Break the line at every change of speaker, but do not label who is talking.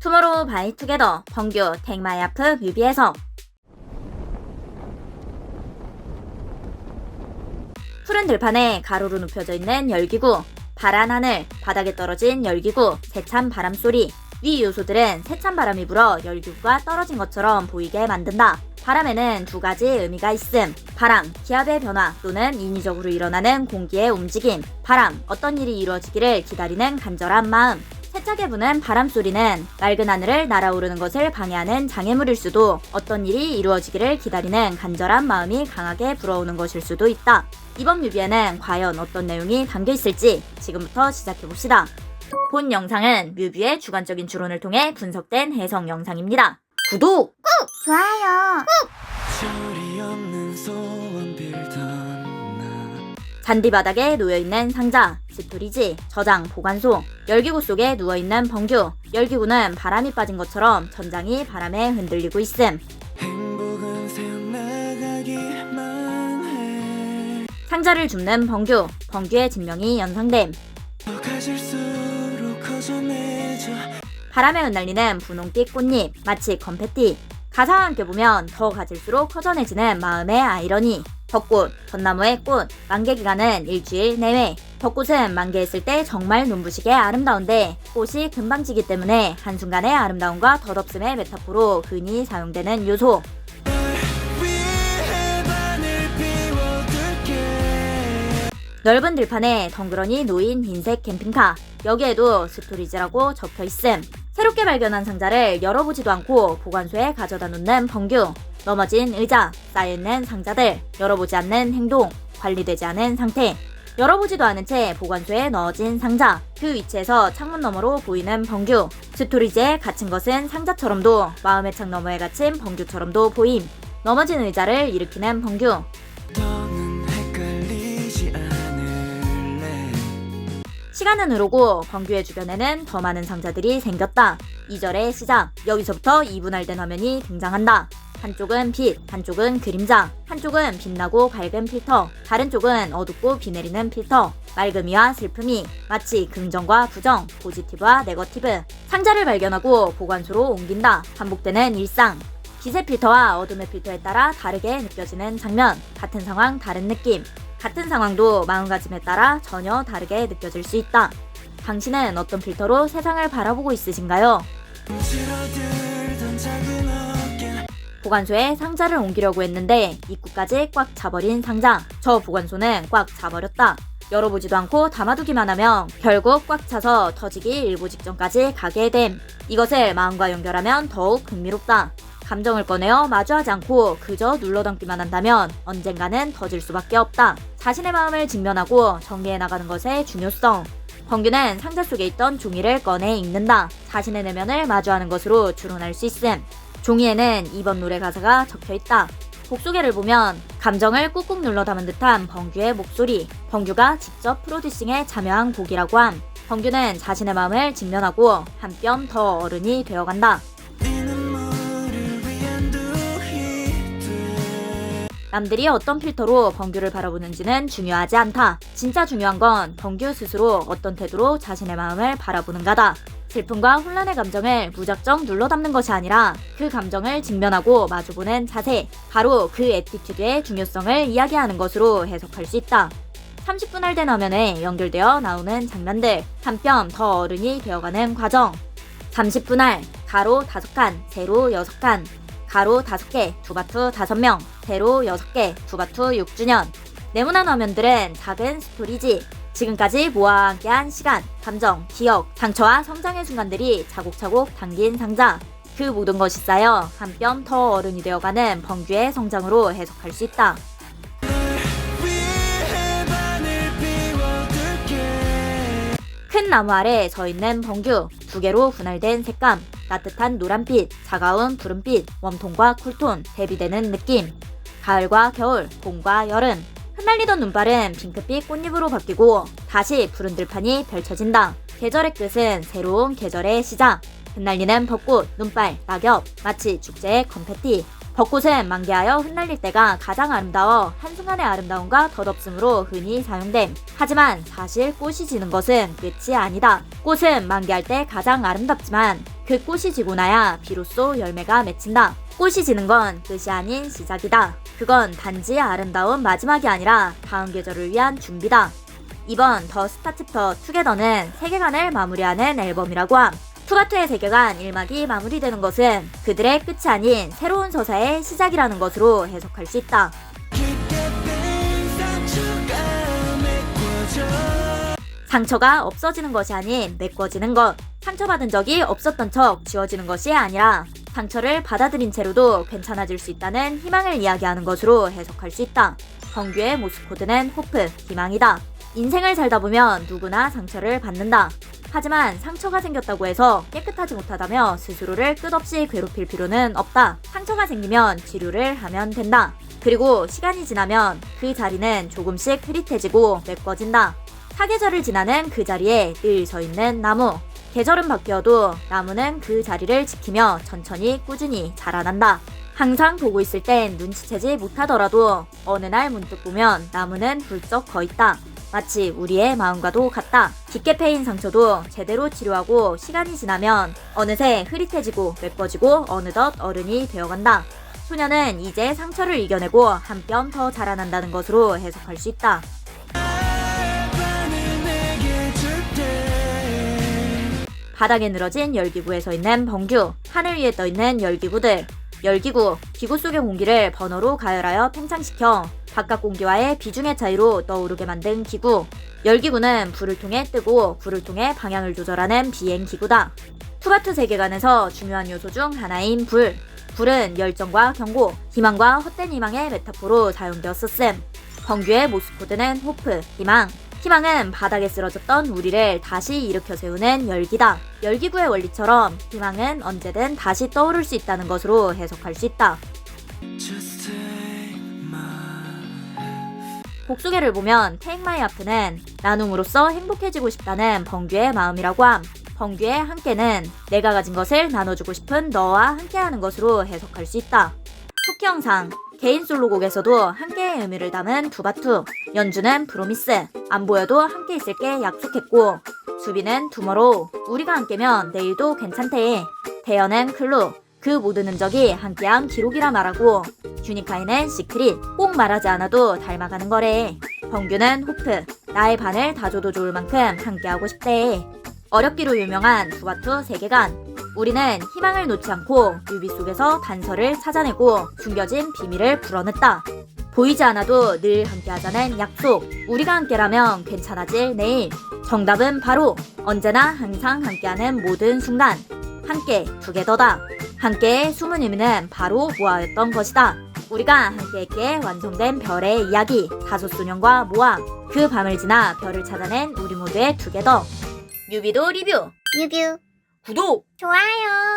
투모로우 바이 투게더 정규 Take My Up 뮤비 해석. 푸른 들판에 가로로 눕혀져 있는 열기구, 파란 하늘, 바닥에 떨어진 열기구, 세찬 바람소리. 위 요소들은 세찬 바람이 불어 열기구가 떨어진 것처럼 보이게 만든다. 바람에는 두 가지 의미가 있음. 바람, 기압의 변화 또는 인위적으로 일어나는 공기의 움직임. 바람, 어떤 일이 이루어지기를 기다리는 간절한 마음. 세차게 부는 바람 소리는 맑은 하늘을 날아오르는 것을 방해하는 장애물일 수도, 어떤 일이 이루어지기를 기다리는 간절한 마음이 강하게 불어오는 것일 수도 있다. 이번 뮤비에는 과연 어떤 내용이 담겨 있을지 지금부터 시작해봅시다. 본 영상은 뮤비의 주관적인 추론을 통해 분석된 해석 영상입니다. 구독!
좋아요.
잔디바닥에 놓여있는 상자, 스토리지, 저장, 보관소. 열기구 속에 누워있는 벙규. 열기구는 바람이 빠진 것처럼 천장이 바람에 흔들리고 있음. 상자를 줍는 벙규. 벙규의 진명이 연상됨. 바람에 흩날리는 분홍빛 꽃잎, 마치 건페티. 가사와 함께 보면 더 가질수록 커져내지는 마음의 아이러니. 벚꽃, 벚나무의 꽃, 만개 기간은 일주일 내외. 벚꽃은 만개했을 때 정말 눈부시게 아름다운데 꽃이 금방 지기 때문에 한순간의 아름다움과 덧없음의 메타포로 흔히 사용되는 요소. 넓은 들판에 덩그러니 놓인 흰색 캠핑카. 여기에도 스토리지라고 적혀있음. 새롭게 발견한 상자를 열어보지도 않고 보관소에 가져다 놓는 벙규. 넘어진 의자, 쌓여있는 상자들, 열어보지 않는 행동, 관리되지 않은 상태. 열어보지도 않은 채 보관소에 넣어진 상자. 그 위치에서 창문 너머로 보이는 벙규. 스토리지에 갇힌 것은 상자처럼도 마음의 창 너머에 갇힌 벙규처럼도 보임. 넘어진 의자를 일으키는 벙규. 시간은 흐르고 벙규의 주변에는 더 많은 상자들이 생겼다. 2절의 시작. 여기서부터 2분할된 화면이 등장한다. 한쪽은 빛, 한쪽은 그림자, 한쪽은 빛나고 밝은 필터, 다른 쪽은 어둡고 비 내리는 필터. 맑음이와 슬픔이, 마치 긍정과 부정, 포지티브와 네거티브. 상자를 발견하고 보관소로 옮긴다. 반복되는 일상. 빛의 필터와 어둠의 필터에 따라 다르게 느껴지는 장면. 같은 상황, 다른 느낌. 같은 상황도 마음가짐에 따라 전혀 다르게 느껴질 수 있다. 당신은 어떤 필터로 세상을 바라보고 있으신가요? 보관소에 상자를 옮기려고 했는데 입구까지 꽉 차버린 상자. 저 보관소는 꽉 차버렸다. 열어보지도 않고 담아두기만 하면 결국 꽉 차서 터지기 일보 직전까지 가게 됨. 이것을 마음과 연결하면 더욱 흥미롭다. 감정을 꺼내어 마주하지 않고 그저 눌러담기만 한다면 언젠가는 터질 수밖에 없다. 자신의 마음을 직면하고 정리해 나가는 것의 중요성. 벙규는 상자 속에 있던 종이를 꺼내 읽는다. 자신의 내면을 마주하는 것으로 추론할 수 있음. 종이에는 이번 노래 가사가 적혀있다. 곡 소개를 보면 감정을 꾹꾹 눌러 담은 듯한 벙규의 목소리. 벙규가 직접 프로듀싱에 참여한 곡이라고 함. 벙규는 자신의 마음을 직면하고 한 뼘 더 어른이 되어간다. 남들이 어떤 필터로 벙규를 바라보는지는 중요하지 않다. 진짜 중요한 건 벙규 스스로 어떤 태도로 자신의 마음을 바라보는가다. 슬픔과 혼란의 감정을 무작정 눌러 담는 것이 아니라 그 감정을 직면하고 마주보는 자세. 바로 그 애티튜드의 중요성을 이야기하는 것으로 해석할 수 있다. 30분할 된 화면에 연결되어 나오는 장면들. 한 뼘 더 어른이 되어가는 과정. 30분할, 가로 5칸, 세로 6칸. 가로 5개, 두바투 5명, 세로 6개, 두바투 6주년. 네모난 화면들은 작은 스토리지. 지금까지 모아와 함께한 시간, 감정, 기억, 상처와 성장의 순간들이 차곡차곡 담긴 상자. 그 모든 것이 쌓여 한 뼘 더 어른이 되어가는 벙규의 성장으로 해석할 수 있다. 큰 나무 아래 서 있는 벙규. 두 개로 분할된 색감. 따뜻한 노란빛, 차가운 푸른빛, 웜톤과 쿨톤, 대비되는 느낌. 가을과 겨울, 봄과 여름. 흩날리던 눈발은 핑크빛 꽃잎으로 바뀌고 다시 푸른 들판이 펼쳐진다. 계절의 끝은 새로운 계절의 시작. 흩날리는 벚꽃, 눈발, 낙엽, 마치 축제의 건페티. 벚꽃은 만개하여 흩날릴 때가 가장 아름다워 한순간의 아름다움과 덧없음으로 흔히 사용됨. 하지만 사실 꽃이 지는 것은 끝이 아니다. 꽃은 만개할 때 가장 아름답지만 그 꽃이 지고 나야 비로소 열매가 맺힌다. 꽃이 지는 건 끝이 아닌 시작이다. 그건 단지 아름다운 마지막이 아니라 다음 계절을 위한 준비다. 이번 더 스타 챕터 투게더는 세계관을 마무리하는 앨범이라고 함. 투가투의 세계관 1막이 마무리되는 것은 그들의 끝이 아닌 새로운 서사의 시작이라는 것으로 해석할 수 있다. 상처가 없어지는 것이 아닌 메꿔지는 것. 상처받은 적이 없었던 척 지워지는 것이 아니라 상처를 받아들인 채로도 괜찮아질 수 있다는 희망을 이야기하는 것으로 해석할 수 있다. 벙규의 모습 코드는 호프, 희망이다. 인생을 살다 보면 누구나 상처를 받는다. 하지만 상처가 생겼다고 해서 깨끗하지 못하다며 스스로를 끝없이 괴롭힐 필요는 없다. 상처가 생기면 치료를 하면 된다. 그리고 시간이 지나면 그 자리는 조금씩 흐릿해지고 메꿔진다. 사계절을 지나는 그 자리에 늘 서 있는 나무. 계절은 바뀌어도 나무는 그 자리를 지키며 천천히 꾸준히 자라난다. 항상 보고 있을 땐 눈치채지 못하더라도 어느 날 문득 보면 나무는 훌쩍 거 있다. 마치 우리의 마음과도 같다. 깊게 패인 상처도 제대로 치료하고 시간이 지나면 어느새 흐릿해지고 메꿔지고 어느덧 어른이 되어간다. 소녀는 이제 상처를 이겨내고 한 뼘 더 자라난다는 것으로 해석할 수 있다. 바닥에 늘어진 열기구에 서 있는 벙규, 하늘 위에 떠있는 열기구들. 열기구, 기구 속의 공기를 번호로 가열하여 팽창시켜 바깥 공기와의 비중의 차이로 떠오르게 만든 기구. 열기구는 불을 통해 뜨고 불을 통해 방향을 조절하는 비행기구다. 투가투 세계관에서 중요한 요소 중 하나인 불. 불은 열정과 경고, 희망과 헛된 희망의 메타포로 사용되었었음. 벙규의 모습 코드는 호프, 희망. 희망은 바닥에 쓰러졌던 우리를 다시 일으켜 세우는 열기다. 열기구의 원리처럼 희망은 언제든 다시 떠오를 수 있다는 것으로 해석할 수 있다. 복수계를 보면 Take My Heart는 나눔으로써 행복해지고 싶다는 벙규의 마음이라고 함. 벙규의 함께는 내가 가진 것을 나눠주고 싶은 너와 함께하는 것으로 해석할 수 있다. 쿠키 영상, 개인 솔로곡에서도 함께의 의미를 담은 투가투. 연주는 프로미스, 안 보여도 함께 있을게 약속했고, 수비는 투모로우, 우리가 함께면 내일도 괜찮대. 대연은 클루, 그 모든 흔적이 함께한 기록이라 말하고, 유니카이는 시크릿, 꼭 말하지 않아도 닮아가는 거래. 벙규는 호프, 나의 반을 다 줘도 좋을 만큼 함께하고 싶대. 어렵기로 유명한 투가투 세계관. 우리는 희망을 놓지 않고 뮤비 속에서 단서를 찾아내고 숨겨진 비밀을 풀어냈다. 보이지 않아도 늘 함께하자는 약속. 우리가 함께라면 괜찮아질 내일. 정답은 바로 언제나 항상 함께하는 모든 순간. 함께 투게더다. 함께의 숨은 의미는 바로 모아였던 것이다. 우리가 함께했기에 완성된 별의 이야기. 5소년과 모아. 그 밤을 지나 별을 찾아낸 우리 모두의 투게더. 뮤비도 리뷰.
뮤뷰
구독
좋아요.